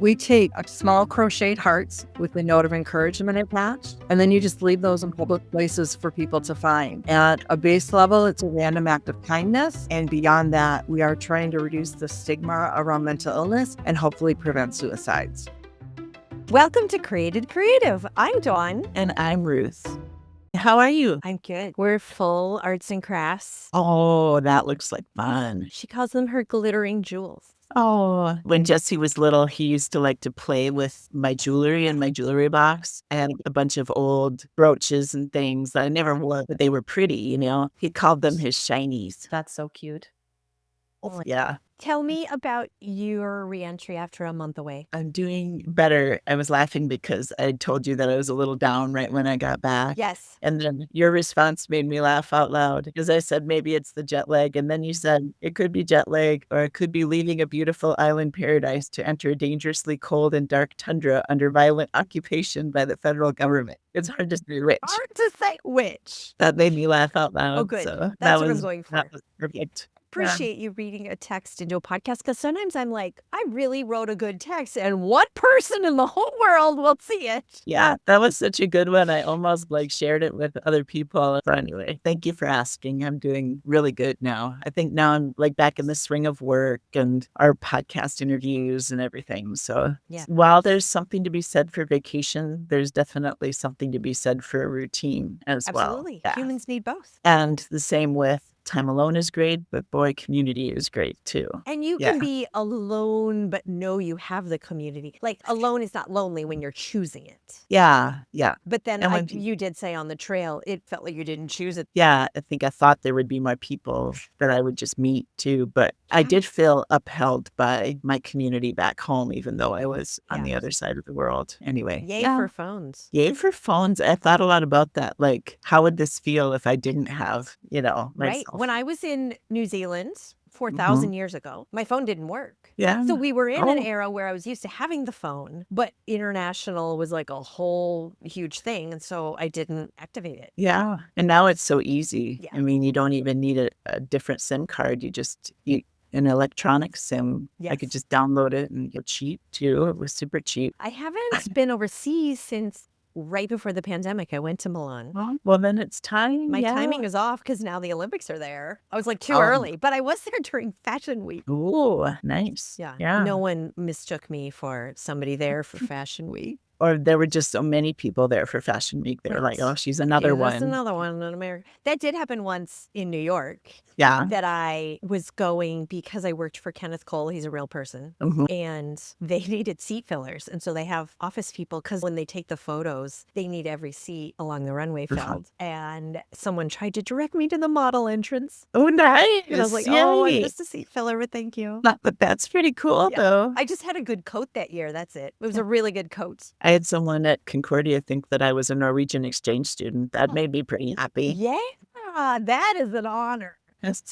We take small crocheted hearts with a note of encouragement attached, and then you just leave those in public places for people to find. At a base level, it's a random act of kindness. And beyond that, we are trying to reduce the stigma around mental illness and hopefully prevent suicides. Welcome to Created Creative. I'm Dawn. And I'm Ruth. How are you? I'm good. We're full arts and crafts. Oh, that looks like fun. She calls them her glittering jewels. Oh, when Jesse was little, he used to like to play with my jewelry in my jewelry box. I had a bunch of old brooches and things that I never wore, but they were pretty, you know. He called them his shinies. That's so cute. Oh, yeah. Tell me about your reentry after a month away. I'm doing better. I was laughing because I told you that I was a little down right when I got back. Yes. And then your response made me laugh out loud because I said, maybe it's the jet lag. And then you said, it could be jet lag or it could be leaving a beautiful island paradise to enter a dangerously cold and dark tundra under violent occupation by the federal government. It's hard to say which. Hard to say which. That made me laugh out loud. Oh, good. So That's what I'm going for. That was perfect. Appreciate you reading a text into a podcast because sometimes I'm like, I really wrote a good text and what person in the whole world will see it? Yeah, that was such a good one. I almost shared it with other people. So anyway, thank you for asking. I'm doing really good now. I think now I'm back in the swing of work and our podcast interviews and everything. So while there's something to be said for vacation, there's definitely something to be said for a routine as well. Absolutely. Yeah. Humans need both. And the same with time alone is great, but boy, community is great too. And you can be alone, but know you have the community. Like alone is not lonely when you're choosing it. Yeah. But then you did say on the trail, it felt like you didn't choose it. Yeah, I think I thought there would be more people that I would just meet too, but I did feel upheld by my community back home, even though I was on the other side of the world. Anyway. Yay for phones. Yay for phones. I thought a lot about that. Like, how would this feel if I didn't have, myself? Right. When I was in New Zealand 4,000 years ago, my phone didn't work. Yeah. So we were in an era where I was used to having the phone, but international was like a whole huge thing. And so I didn't activate it. Yeah. And now it's so easy. Yeah. I mean, you don't even need a different SIM card. An electronic SIM. Yes. I could just download it and get cheap too. It was super cheap. I haven't been overseas since right before the pandemic. I went to Milan. Well, then it's time. My timing is off because now the Olympics are there. I was like too early, but I was there during Fashion Week. Ooh, nice. Yeah. No one mistook me for somebody there for Fashion Week. Or there were just so many people there for Fashion Week. They were like, oh, she's another one. That's another one in America. That did happen once in New York. Yeah. That I was going because I worked for Kenneth Cole. He's a real person. Mm-hmm. And they needed seat fillers. And so they have office people because when they take the photos, they need every seat along the runway filled. And someone tried to direct me to the model entrance. Oh, nice. And I was like, oh, I'm just a seat filler, but thank you. But that's pretty cool, though. I just had a good coat that year. That's it. It was a really good coat. I had someone at Concordia think that I was a Norwegian exchange student. That made me pretty happy. Yeah, that is an honor.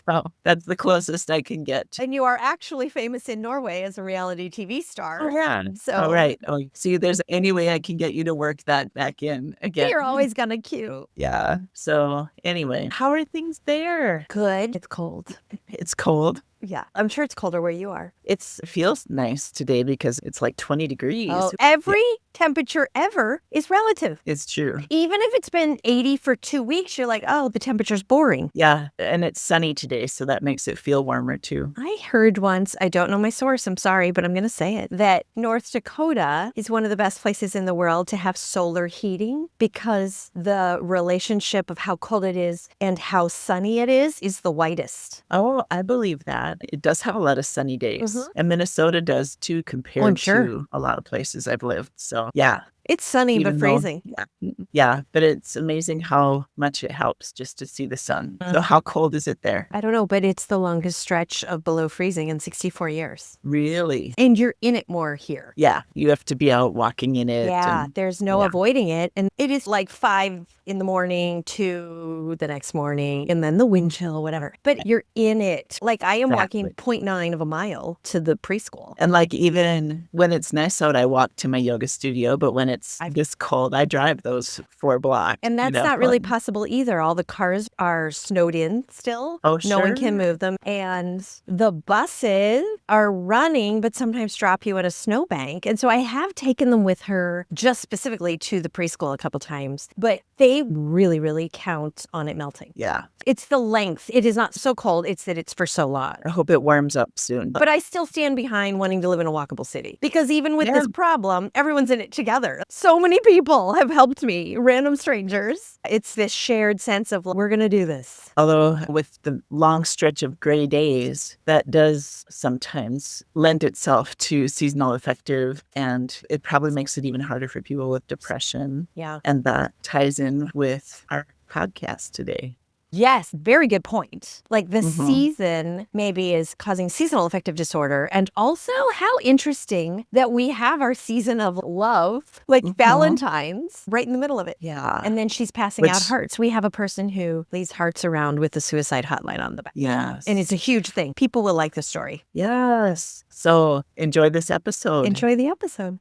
So that's the closest I can get. And you are actually famous in Norway as a reality TV star. Oh, yeah. So, right. Oh, see, there's any way I can get you to work that back in again. You're always gonna cue. Yeah. So anyway, how are things there? Good. It's cold. It's cold. Yeah. I'm sure it's colder where you are. It feels nice today because it's like 20 degrees. Oh, every temperature ever is relative. It's true. Even if it's been 80 for 2 weeks, you're like, oh, the temperature's boring. Yeah. And it's sunny today, so that makes it feel warmer too. I heard once, I don't know my source, I'm sorry, but I'm going to say it, that North Dakota is one of the best places in the world to have solar heating because the relationship of how cold it is and how sunny it is the widest. Oh, I believe that. It does have a lot of sunny days. Mm-hmm. And Minnesota does too compared to a lot of places I've lived. So, yeah. It's sunny, but freezing. Yeah, but it's amazing how much it helps just to see the sun. So how cold is it there? I don't know, but it's the longest stretch of below freezing in 64 years. Really? And you're in it more here. Yeah, you have to be out walking in it. Yeah, there's no avoiding it. And it is like 5 in the morning to the next morning and then the wind chill, whatever. But you're in it. Like I am walking 0.9 of a mile to the preschool. And like even when it's nice out, I walk to my yoga studio. But when it's that's This cold, I drive those 4 blocks. and that's not really possible either. All the cars are snowed in still. Oh, No one sure. can move them. And the buses are running, but sometimes drop you at a snowbank. And so I have taken them with her just specifically to the preschool a couple times, but they really, really count on it melting. Yeah. It's the length. It is not so cold. It's that it's for so long. I hope it warms up soon. But I still stand behind wanting to live in a walkable city because even with this problem, everyone's in it together. So many people have helped me, random strangers. It's this shared sense of we're going to do this. Although with the long stretch of gray days, that does sometimes lend itself to seasonal affective, and it probably makes it even harder for people with depression. Yeah. And that ties in with our podcast today. Yes, very good point. Like the Mhm. season maybe is causing seasonal affective disorder. And also how interesting that we have our season of love, like Valentine's, right in the middle of it. Yeah. And then she's passing out hearts. We have a person who leaves hearts around with the suicide hotline on the back. Yes. And it's a huge thing. People will like the story. Yes. So enjoy this episode. Enjoy the episode.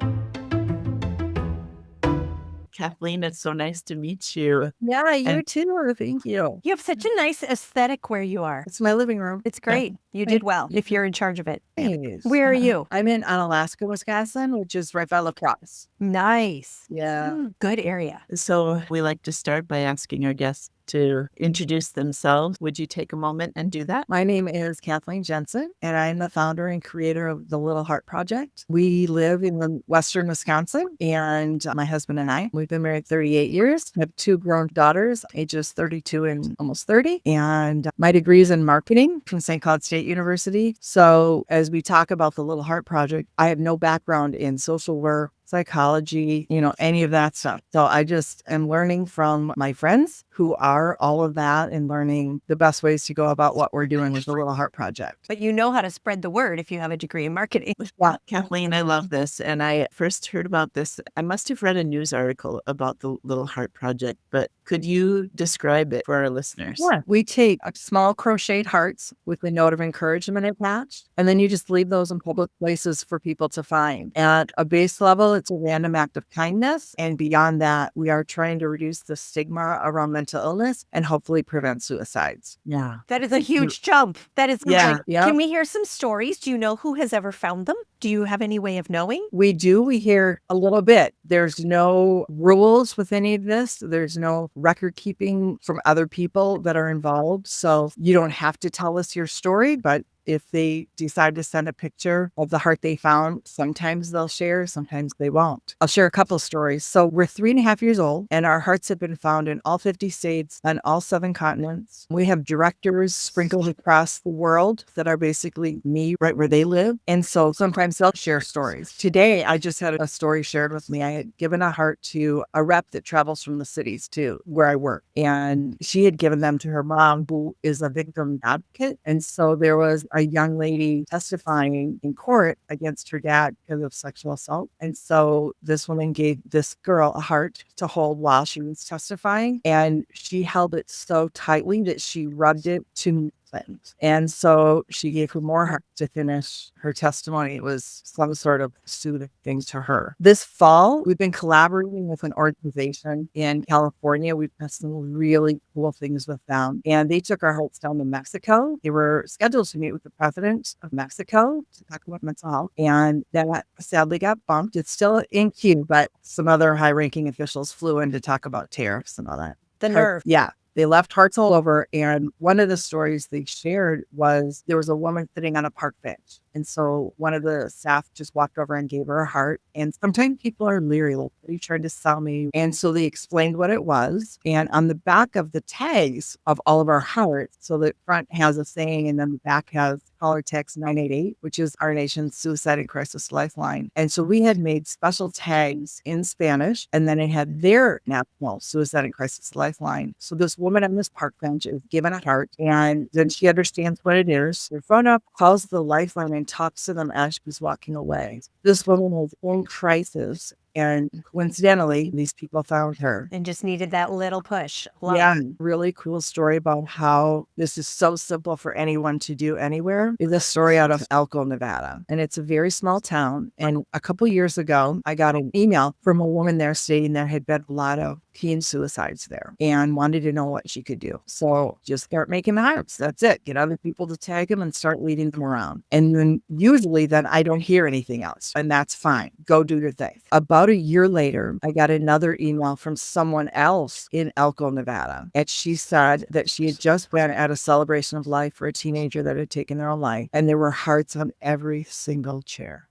Kathleen, it's so nice to meet you. Yeah, you And- too. Thank you. You have such a nice aesthetic where you are. It's my living room. It's great. You did well if you're in charge of it. Thanks. Where are you? I'm in Onalaska, Wisconsin, which is right by La Crosse. Nice. Yeah. Good area. So we like to start by asking our guests to introduce themselves. Would you take a moment and do that? My name is Kathleen Jensen, and I'm the founder and creator of the Little Heart Project. We live in western Wisconsin, and my husband and I, we've been married 38 years. I have 2 grown daughters, ages 32 and almost 30. And my degree is in marketing from St. Cloud State University. So as we talk about the Little Heart Project, I have no background in social work, psychology, any of that stuff. So I just am learning from my friends who are all of that and learning the best ways to go about what we're doing with the Little Heart Project. But you know how to spread the word if you have a degree in marketing. Yeah, Kathleen, I love this. And I first heard about this. I must have read a news article about the Little Heart Project, but could you describe it for our listeners? Yeah. We take small crocheted hearts with a note of encouragement attached, and then you just leave those in public places for people to find. At a base level, it's a random act of kindness. And beyond that, we are trying to reduce the stigma around mental illness and hopefully prevent suicides. Yeah. That is a huge jump. That is Yeah. great. Yeah. Can we hear some stories? Do you know who has ever found them? Do you have any way of knowing? We do. We hear a little bit. There's no rules with any of this. There's no record keeping from other people that are involved. So you don't have to tell us your story, but if they decide to send a picture of the heart they found, sometimes they'll share, sometimes they won't. I'll share a couple stories. So we're 3.5 years old, and our hearts have been found in all 50 states on all 7 continents. We have directors sprinkled across the world that are basically me right where they live. And so sometimes they'll share stories. Today, I just had a story shared with me. I had given a heart to a rep that travels from the cities to where I work. And she had given them to her mom, who is a victim advocate. And so there was a young lady testifying in court against her dad because of sexual assault. And so this woman gave this girl a heart to hold while she was testifying. And she held it so tightly that she rubbed it to things. And so she gave her more heart to finish her testimony. It was some sort of soothing thing to her. This fall, we've been collaborating with an organization in California. We've done some really cool things with them. And they took our hearts down to Mexico. They were scheduled to meet with the president of Mexico to talk about mental health. And that sadly got bumped. It's still in queue, but some other high-ranking officials flew in to talk about tariffs and all that. The nerve. Yeah. They left hearts all over. And one of the stories they shared was there was a woman sitting on a park bench. And so one of the staff just walked over and gave her a heart. And sometimes people are leery, like, "Are you trying to sell me?" And so they explained what it was. And on the back of the tags of all of our hearts, so the front has a saying and then the back has caller text 988, which is our nation's suicide and crisis lifeline. And so we had made special tags in Spanish, and then it had their national suicide and crisis lifeline. So this woman on this park bench is given a heart, and then she understands what it is. Her phone up, calls the lifeline, and talks to them as she's walking away. This woman was in crisis And coincidentally, these people found her. And just needed that little push. Love. Yeah, really cool story about how this is so simple for anyone to do anywhere is a story out of Elko, Nevada. And it's a very small town. And a couple years ago, I got an email from a woman there stating there had been a lot of teen suicides there and wanted to know what she could do. So just start making the hearts. That's it. Get other people to tag them and start leading them around. And then usually then I don't hear anything else. And that's fine. Go do your thing. About a year later, I got another email from someone else in Elko, Nevada. And she said that she had just been at a celebration of life for a teenager that had taken their own life. And there were hearts on every single chair.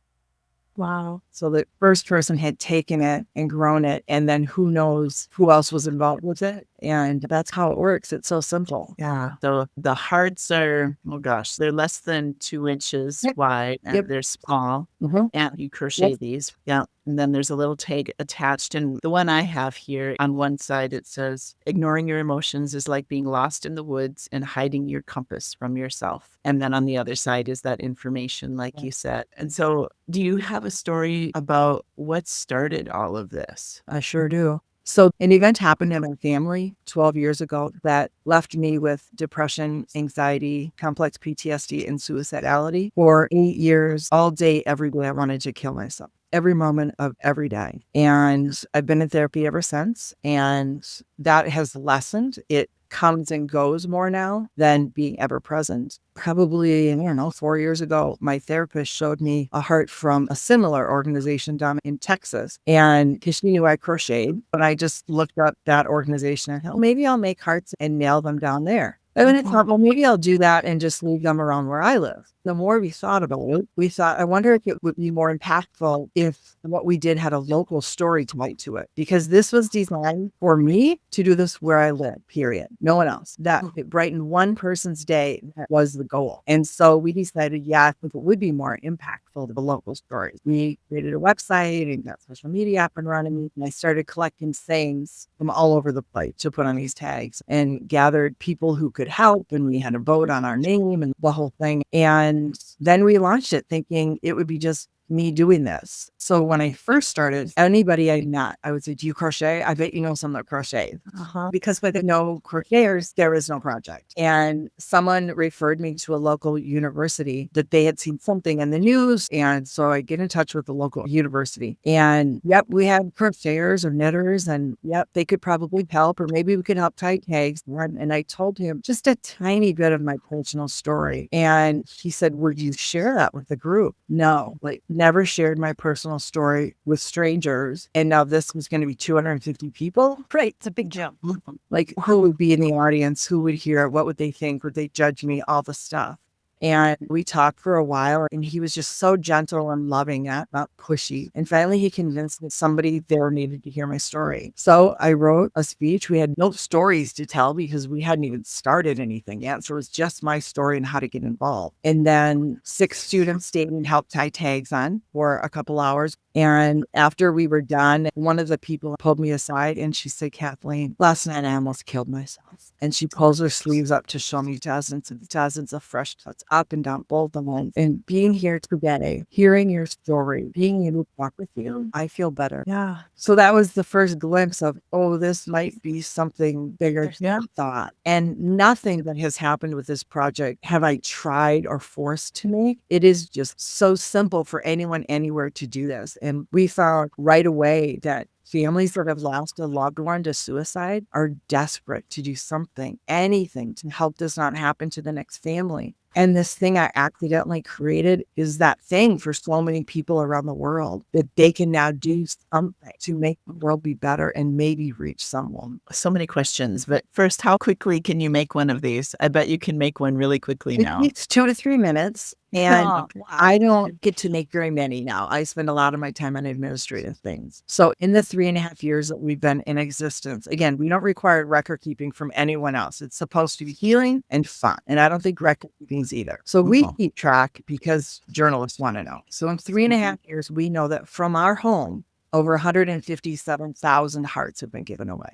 Wow. So the first person had taken it and grown it, and then who knows who else was involved with it. And that's how it works. It's so simple. Yeah. So the hearts are, oh gosh, they're less than 2 inches wide and they're small. And you crochet these. Yeah. And then there's a little tag attached. And the one I have here on one side, it says, ignoring your emotions is like being lost in the woods and hiding your compass from yourself. And then on the other side is that information, like you said. And so do you have a story about what started all of this? I sure do. So an event happened in my family 12 years ago that left me with depression, anxiety, complex PTSD, and suicidality for 8 years. All day, every day, I wanted to kill myself. Every moment of every day. And I've been in therapy ever since. And that has lessened. It comes and goes more now than being ever present. Probably, 4 years ago, my therapist showed me a heart from a similar organization down in Texas. And because she knew I crocheted, but I just looked up that organization and thought, maybe I'll make hearts and nail them down there. And then I thought, well, maybe I'll do that and just leave them around where I live. The more we thought about it, we thought, I wonder if it would be more impactful if what we did had a local story tied to it. Because this was designed for me to do this where I live, period. No one else. That it brightened one person's day was the goal. And so we decided, if it would be more impactful to the local stories. We created a website and got social media up and running. And I started collecting things from all over the place to put on these tags and gathered people who could help. And we had a vote on our name and the whole thing. And then we launched it thinking it would be just me doing this. So when I first started, anybody I met, I would say, do you crochet? I bet you know some that crochet. Because with no crocheters, there is no project. And someone referred me to a local university that they had seen something in the news. And so I get in touch with the local university. And we had crocheters or knitters. And they could probably help, or maybe we could help tie tags. And I told him just a tiny bit of my personal story. And he said, would you share that with the group? No, never shared my personal story with strangers. And now this was going to be 250 people. Right. It's a big jump. Who would be in the audience? Who would hear it? What would they think? Would they judge me? All the stuff. And we talked for a while, and he was just so gentle and loving, not pushy. And finally, he convinced me somebody there needed to hear my story. So I wrote a speech. We had no stories to tell because we hadn't even started anything yet. So it was just my story and how to get involved. And then 6 students stayed and helped tie tags on for a couple hours. And after we were done, one of the people pulled me aside and she said, Kathleen, last night I almost killed myself. And she pulls her sleeves up to show me dozens and dozens of fresh cuts up and down both of them. And being here today, hearing your story, being able to talk with you, I feel better. Yeah. So that was the first glimpse of, this might be something bigger than I thought. And nothing that has happened with this project have I tried or forced to make. It is just so simple for anyone anywhere to do this. And we found right away that families that have lost a loved one to suicide are desperate to do something, anything to help this not happen to the next family. And this thing I accidentally created is that thing for so many people around the world that they can now do something to make the world be better and maybe reach someone. So many questions. But first, how quickly can you make one of these? I bet you can make one really quickly now. It's 2 to 3 minutes. And I don't get to make very many now. I spend a lot of my time on administrative things. So in the 3.5 years that we've been in existence, again, we don't require record keeping from anyone else. It's supposed to be healing and fun. And I don't think record keeping's either. So we keep track because journalists want to know. So in 3.5 years, we know that from our home, over 157,000 hearts have been given away.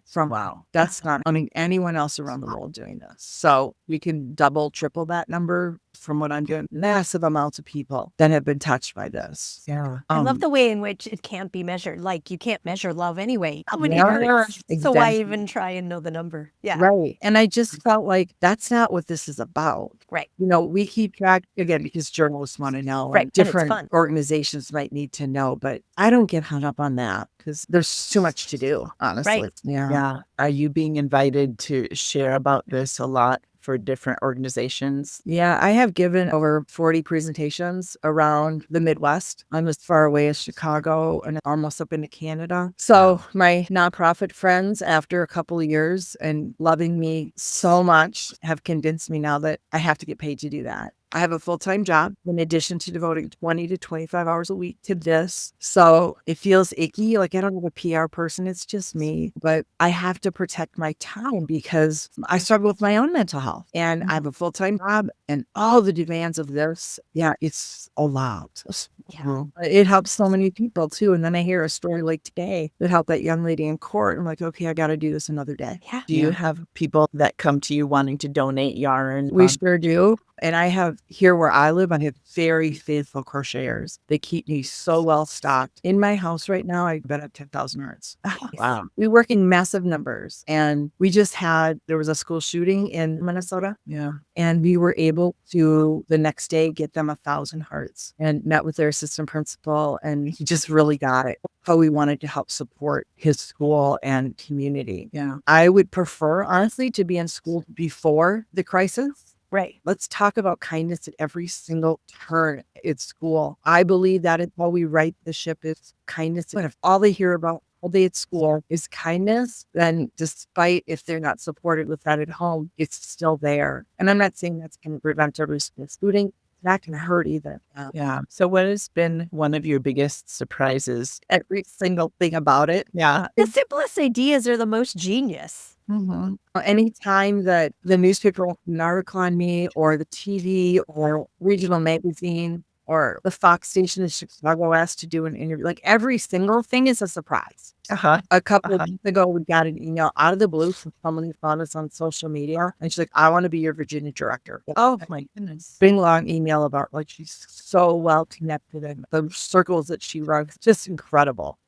That's not anyone else around the world doing this. So we can double, triple that number from what I'm doing, massive amounts of people that have been touched by this. Yeah. I love the way in which it can't be measured. Like, you can't measure love anyway. How many Yeah, hurts? So why exactly. even try and know the number? Yeah. Right. And I just felt like that's not what this is about. Right. We keep track again because journalists want to know. Right. And And it's different fun. organizations might need to know, but I don't get hung up on that because there's too much to do, honestly. Right. Yeah. Yeah. Are you being invited to share about this a lot for different organizations? Yeah, I have given over 40 presentations around the Midwest. I'm as far away as Chicago and almost up into Canada. So my nonprofit friends, after a couple of years and loving me so much, have convinced me now that I have to get paid to do that. I have a full-time job in addition to devoting 20 to 25 hours a week to this. So it feels icky. Like I don't have a PR person. It's just me. But I have to protect my time because I struggle with my own mental health. And I have a full-time job and all the demands of this. Yeah, it's a lot. Yeah. It helps so many people too. And then I hear a story like today that helped that young lady in court. I'm like, okay, I got to do this another day. Yeah. Do you have people that come to you wanting to donate yarn? We sure do. And I have here where I live, I have very faithful crocheters. They keep me so well stocked. In my house right now, I bet up 10,000 yards. Wow. We work in massive numbers. And there was a school shooting in Minnesota. Yeah. And we were able to the next day get them 1,000 hearts and met with their assistant principal. And he just really got it. How we wanted to help support his school and community. Yeah. I would prefer, honestly, to be in school before the crisis. Right. Let's talk about kindness at every single turn at school. I believe that is how we right the ship is kindness. And if all they hear about all day at school is kindness, then despite if they're not supported with that at home, it's still there. And I'm not saying that's going to prevent every school shooting. It's not going to hurt either. Yeah. So what has been one of your biggest surprises? Every single thing about it. Yeah. The simplest ideas are the most genius. Mm-hmm. Anytime that the newspaper will put an article on me or the TV or regional magazine or the Fox station in Chicago asked to do an interview, like every single thing is a surprise. A couple of weeks ago, we got an email out of the blue from someone who found us on social media. And she's like, I want to be your Virginia director. Oh my goodness. Big long email about like she's so well connected and the circles that she runs, just incredible.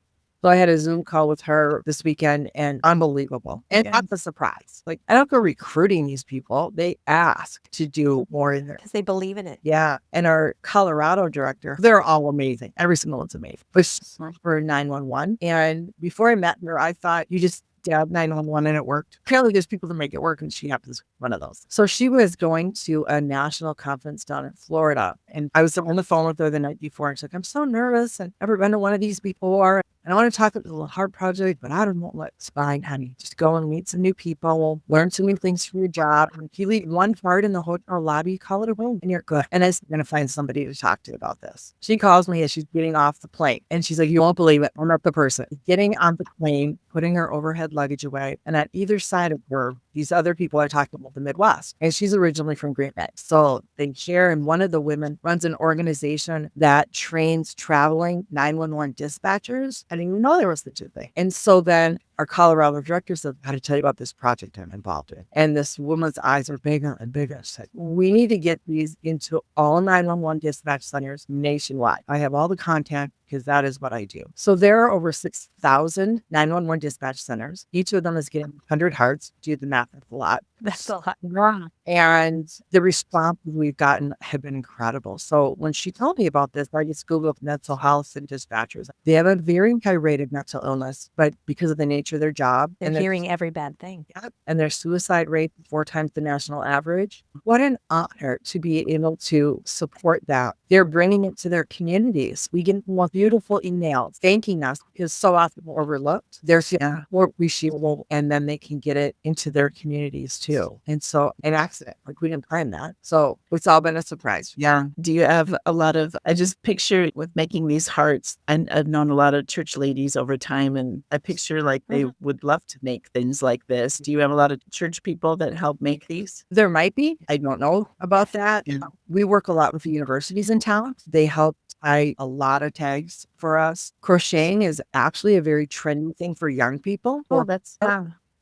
So I had a Zoom call with her this weekend and unbelievable. And that's a surprise. Like I don't go recruiting these people. They ask to do more in there. Because they believe in it. Yeah. And our Colorado director, they're all amazing. Every single one's amazing. But she's for 911. And before I met her, I thought you just dab 911 and it worked. Apparently there's people that make it work and she happens one of those. So she was going to a national conference down in Florida. And I was on the phone with her the night before and she's like, I'm so nervous. I've never been to one of these before. And I want to talk about the hard project, but I don't know what's fine, honey. Just go and meet some new people, learn some new things from your job. And if you leave one part in the hotel lobby, call it a room and you're good. And I'm going to find somebody to talk to about this. She calls me as she's getting off the plane. And she's like, you won't believe it. I'm not the person. Getting on the plane, putting her overhead luggage away. And on either side of her, these other people are talking about the Midwest. And she's originally from Green Bay. So they share, and one of the women runs an organization that trains traveling 911 dispatchers. I didn't even know there was such a thing. And so then our Colorado director said, I got to tell you about this project I'm involved in. And this woman's eyes are bigger and bigger. She said, we need to get these into all 911 dispatch centers nationwide. I have all the content because that is what I do. So there are over 6,000 911 dispatch centers. Each of them is getting 100 hearts. Do the math, that's a lot. That's a lot. And the responses we've gotten have been incredible. So when she told me about this, I just Googled mental health and dispatchers. They have a very high rate of mental illness, but because of the nature of their job. They're and hearing every bad thing. And their suicide rate 4 times the national average. What an honor to be able to support that. They're bringing it to their communities. We get more beautiful emails thanking us because so often we're overlooked. They're more appreciable, and then they can get it into their communities too. And so an accident, like we didn't plan that. So it's all been a surprise. Yeah. Do you have a lot of, I just picture with making these hearts, and I've known a lot of church ladies over time, and I picture like they would love to make things like this. Do you have a lot of church people that help make these? There might be. I don't know about that. Yeah. We work a lot with the universities in town. They help tie a lot of tags for us. Crocheting is actually a very trendy thing for young people. Oh, that's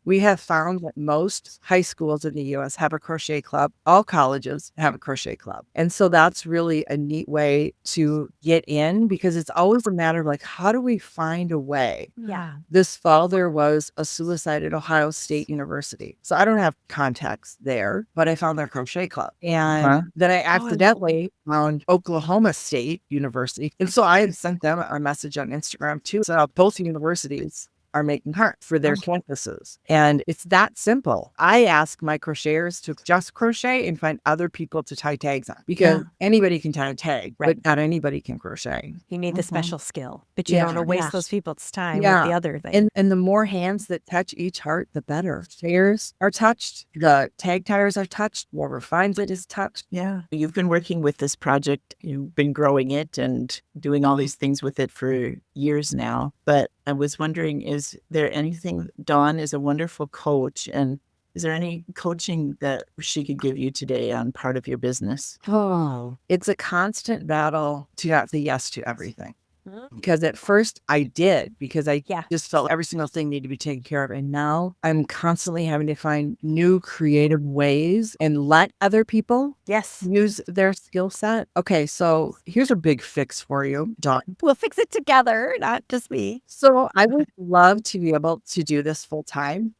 We have found that most high schools in the US have a crochet club. All colleges have a crochet club. And so that's really a neat way to get in, because it's always a matter of like, how do we find a way? Yeah. This fall, there was a suicide at Ohio State University. So I don't have contacts there, but I found their crochet club. And then I accidentally found Oklahoma State University. And so I had sent them a message on Instagram too. So both universities are making hearts for their campuses. And it's that simple. I ask my crocheters to just crochet and find other people to tie tags on, because anybody can tie a tag, but not anybody can crochet. You need the special skill, but you don't want to waste those people's time with the other thing. And the more hands that touch each heart, the better. Crocheters are touched, the tag tires are touched, whoever finds it is touched. Yeah. You've been working with this project. You've been growing it and doing all these things with it for years now. But I was wondering, is there anything, Dawn is a wonderful coach, and is there any coaching that she could give you today on part of your business? Oh, it's a constant battle to not say yes to everything. Because at first I did, because I just felt every single thing needed to be taken care of. And now I'm constantly having to find new creative ways and let other people use their skill set. Okay, so here's a big fix for you, Dawn. We'll fix it together, not just me. So I would love to be able to do this full time,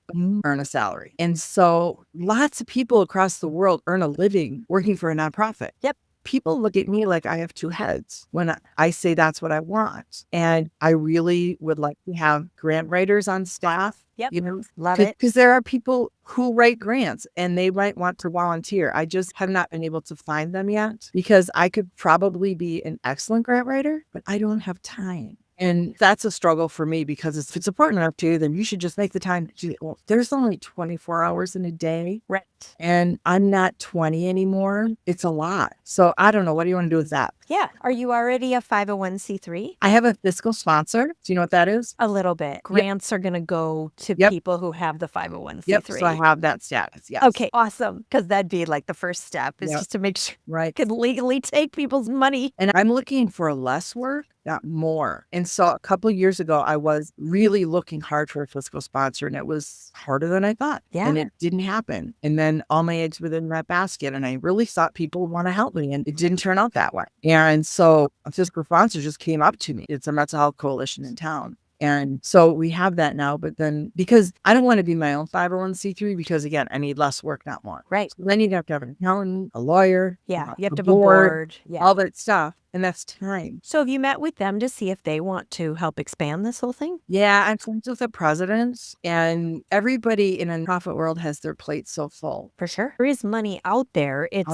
earn a salary. And so lots of people across the world earn a living working for a nonprofit. Yep. People look at me like I have two heads when I say that's what I want. And I really would like to have grant writers on staff. Yep. You know, love it. Because there are people who write grants and they might want to volunteer. I just have not been able to find them yet, because I could probably be an excellent grant writer, but I don't have time. And that's a struggle for me, because if it's important enough to you, then you should just make the time to do it. Well, there's only 24 hours in a day. Right. And I'm not 20 anymore. It's a lot. So I don't know. What do you want to do with that? Yeah. Are you already a 501c3? I have a fiscal sponsor. Do you know what that is? A little bit. Grants are going to go to people who have the 501c3. Yep. So I have that status. Yes. Okay. Awesome. Because that'd be like the first step is just to make sure you can legally take people's money. And I'm looking for less work, not more. And so a couple of years ago, I was really looking hard for a fiscal sponsor, and it was harder than I thought. Yeah. And it didn't happen. And then all my eggs were in that basket, and I really thought people would want to help me, and it didn't turn out that way. And so a fiscal sponsor just came up to me. It's a mental health coalition in town. And so we have that now, but then because I don't want to be my own 501c3, because again, I need less work, not more. Right. So then you'd have to have an accountant, a lawyer. Yeah. You have to have a board. Yeah. All that stuff. And that's time. So have you met with them to see if they want to help expand this whole thing? Yeah, I'm friends with the president, and everybody in a nonprofit world has their plate so full. For sure. There is money out there. It's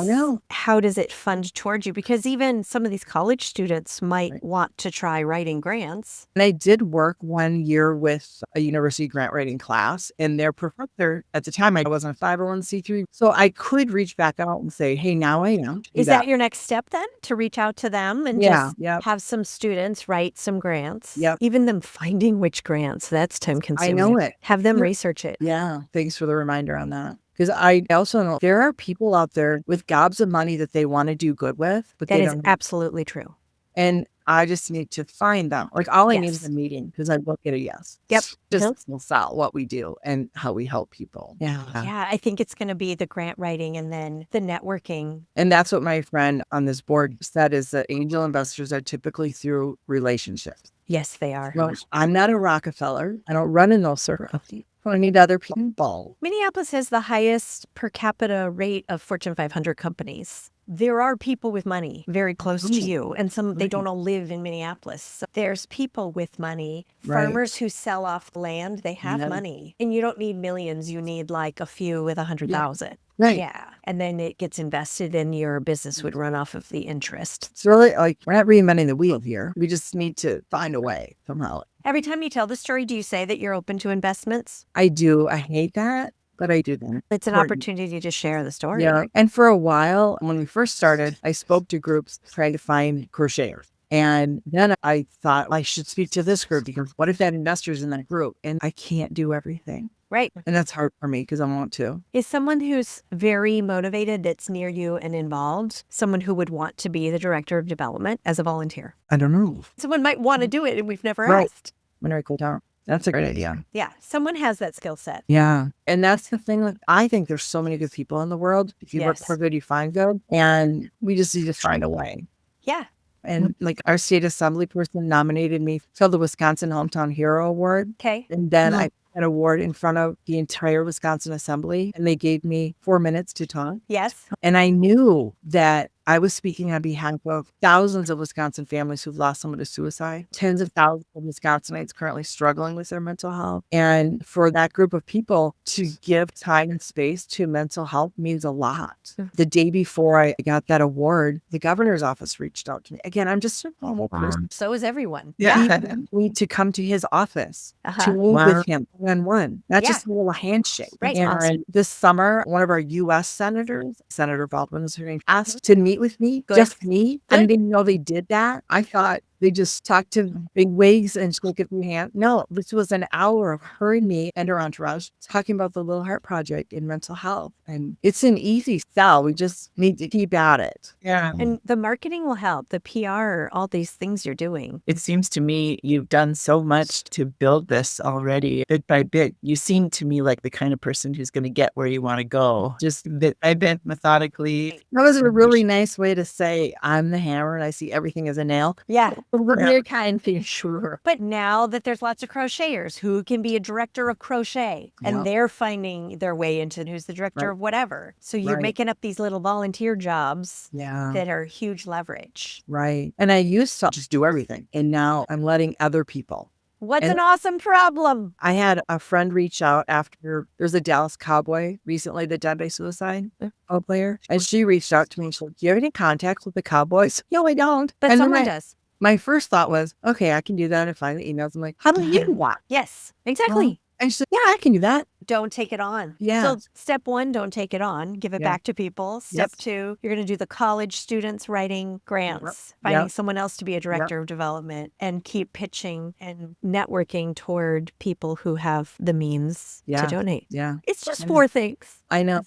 how does it fund towards you? Because even some of these college students might want to try writing grants. And I did work 1 year with a university grant writing class, and their professor, at the time I wasn't a 501c3, so I could reach back out and say, hey, now I am. Is that your next step then? To reach out to them and just have some students write some grants? Yep. Even them finding which grants, that's time consuming. I know it. Have them research it. Yeah. Thanks for the reminder on that. Because I also know there are people out there with gobs of money that they want to do good with, but that they is don't. Absolutely true. And I just need to find them. Like all I need is a meeting, because I look at a yes. Yep. Just sell what we do and how we help people. Yeah. Yeah. I think it's going to be the grant writing and then the networking. And that's what my friend on this board said, is that angel investors are typically through relationships. Yes, they are. Well, I'm not a Rockefeller. I don't run in those circles. I need other people. Minneapolis has the highest per capita rate of Fortune 500 companies. There are people with money very close to you, and some they don't all live in Minneapolis. So there's people with money, farmers who sell off land, they have money. And you don't need millions, you need like a few with 100,000. Right. Yeah. And then it gets invested and your business would run off of the interest. It's really like we're not reinventing the wheel here. We just need to find a way somehow. Every time you tell the story, do you say that you're open to investments? I do. I hate that, but I do that. It's an opportunity to share the story. Yeah. And for a while, when we first started, I spoke to groups trying to find crocheters. And then I thought, I should speak to this group, because what if that investor's in that group? And I can't do everything. Right. And that's hard for me because I want to. Is someone who's very motivated, that's near you and involved, someone who would want to be the director of development as a volunteer? I don't know. Someone might want to do it and we've never asked. I'm going to write it down. That's a great idea. Yeah, someone has that skill set. Yeah. And that's the thing. Like, I think there's so many good people in the world. If you look Yes. for good, you find good. And we just need to find a way. Yeah. And like our state assembly person nominated me for the Wisconsin Hometown Hero Award. Okay. And then I an award in front of the entire Wisconsin Assembly, and they gave me 4 minutes to talk. Yes. And I knew that I was speaking on behalf of thousands of Wisconsin families who've lost someone to suicide, tens of thousands of Wisconsinites currently struggling with their mental health. And for that group of people to give time and space to mental health means a lot. The day before I got that award, the governor's office reached out to me. Again, I'm just a normal person. So is everyone. He wanted me to come to his office to meet with him one-on-one, not just a little handshake. Right. And this summer, one of our U.S. senators, Senator Baldwin is her name, asked to meet with me, just me. I didn't even know they did that. I thought they just talked to big wigs and just give me hand. No, this was an hour of her and me and her entourage talking about the Little Heart Project in mental health. And it's an easy sell. We just need to keep at it. Yeah. And the marketing will help, the PR, all these things you're doing. It seems to me you've done so much to build this already, bit by bit. You seem to me like the kind of person who's going to get where you want to go. Just bit by bit, methodically. That was a really nice way to say I'm the hammer and I see everything as a nail. Yeah. Very kind for sure. But now that there's lots of crocheters who can be a director of crochet and they're finding their way into who's the director of whatever. So you're making up these little volunteer jobs that are huge leverage. Right. And I used to just do everything. And now I'm letting other people. What's an awesome problem? I had a friend reach out after there's a Dallas Cowboy recently that died by suicide, a player. And she reached out to me and she's like, do you have any contacts with the Cowboys? No, I don't. But and someone does. My first thought was, okay, I can do that and find the emails. I'm like, how do you do that? Yes, exactly. And she's like, yeah, I can do that. Don't take it on. Yeah. So step one, don't take it on. Give it back to people. Step two, you're going to do the college students writing grants, finding someone else to be a director of development, and keep pitching and networking toward people who have the means to donate. Yeah. It's just 4 things. I know.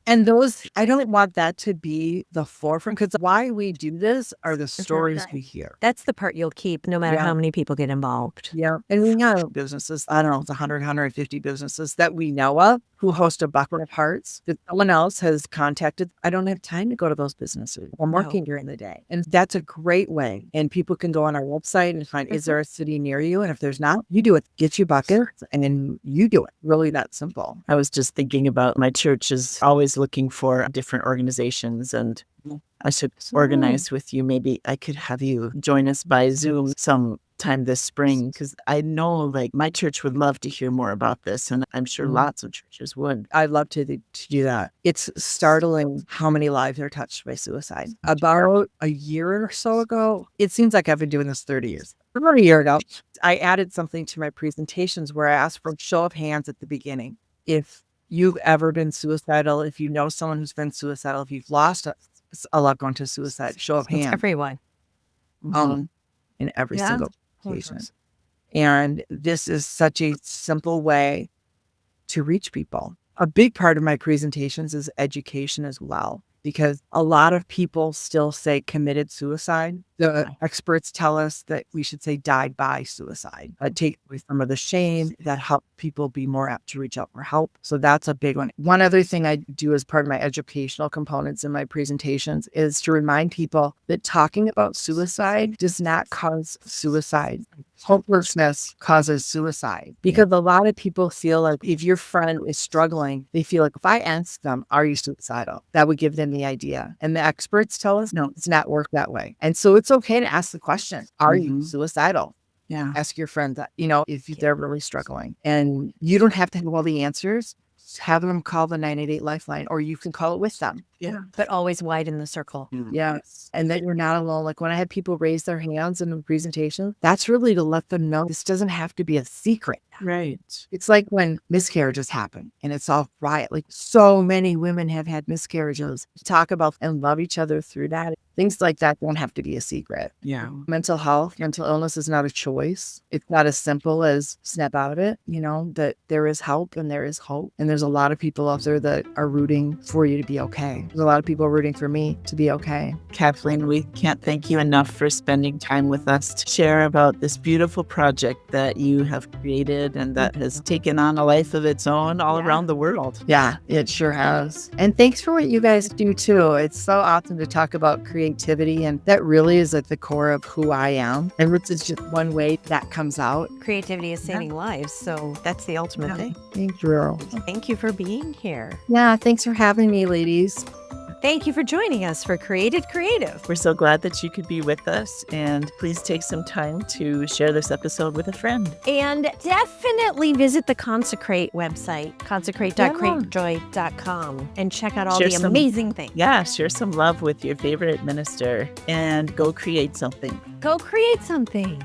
And those, I don't want that to be the forefront because why we do this are the stories we hear. That's the part you'll keep no matter how many people get involved. Yeah. And we have businesses, I don't know, it's 100, 150 businesses that we know of who host a bucket of hearts that someone else has contacted. I don't have time to go to those businesses. I'm working during the day. And that's a great way. And people can go on our website and find, is there a city near you? And if there's not, you do it. Get you buckets and then you do it. Really that simple. I was just thinking about my church is always looking for different organizations, and I should organize with you. Maybe I could have you join us by Zoom sometime this spring, because I know like my church would love to hear more about this, and I'm sure lots of churches would. I'd love to do that. It's startling how many lives are touched by suicide. About a year or so ago, it seems like I've been doing this 30 years. About a year ago, I added something to my presentations where I asked for a show of hands at the beginning. If you've ever been suicidal, if you know someone who's been suicidal, if you've lost a loved one to suicide, show of hands. It's everyone. In every single patient. And this is such a simple way to reach people. A big part of my presentations is education as well, because a lot of people still say committed suicide. The experts tell us that we should say died by suicide. Take away some of the shame that help people be more apt to reach out for help. So that's a big one. One other thing I do as part of my educational components in my presentations is to remind people that talking about suicide does not cause suicide. Hopelessness causes suicide, because a lot of people feel like if your friend is struggling, they feel like if I ask them, are you suicidal? That would give them the idea. And the experts tell us, no, it's not work that way. And so it's okay to ask the question, are you suicidal? Yeah. Ask your friend that, if they're really struggling. And you don't have to have all the answers. Just have them call the 988 Lifeline, or you can call it with them. Yeah. But always widen the circle. Yes. And that you're not alone. Like when I had people raise their hands in a presentation, that's really to let them know this doesn't have to be a secret. Right. It's like when miscarriages happen and it's all riot. Like so many women have had miscarriages. Talk about and love each other through that. Things like that don't have to be a secret. Yeah. Mental health, mental illness is not a choice. It's not as simple as snap out of it, that there is help and there is hope. And there's a lot of people out there that are rooting for you to be okay. There's a lot of people rooting for me to be okay. Kathleen, we can't thank you enough for spending time with us to share about this beautiful project that you have created and that has taken on a life of its own all around the world. Yeah, it sure has. And thanks for what you guys do too. It's so awesome to talk about creativity, and that really is at the core of who I am. And it's just one way that comes out. Creativity is saving lives, so that's the ultimate thing. Thank you. Thank you for being here. Yeah, thanks for having me, ladies. Thank you for joining us for Created Creative. We're so glad that you could be with us, and please take some time to share this episode with a friend. And definitely visit the Consecrate website, consecrate.createjoy.com, and check out all the amazing things. Yeah, share some love with your favorite minister and go create something. Go create something.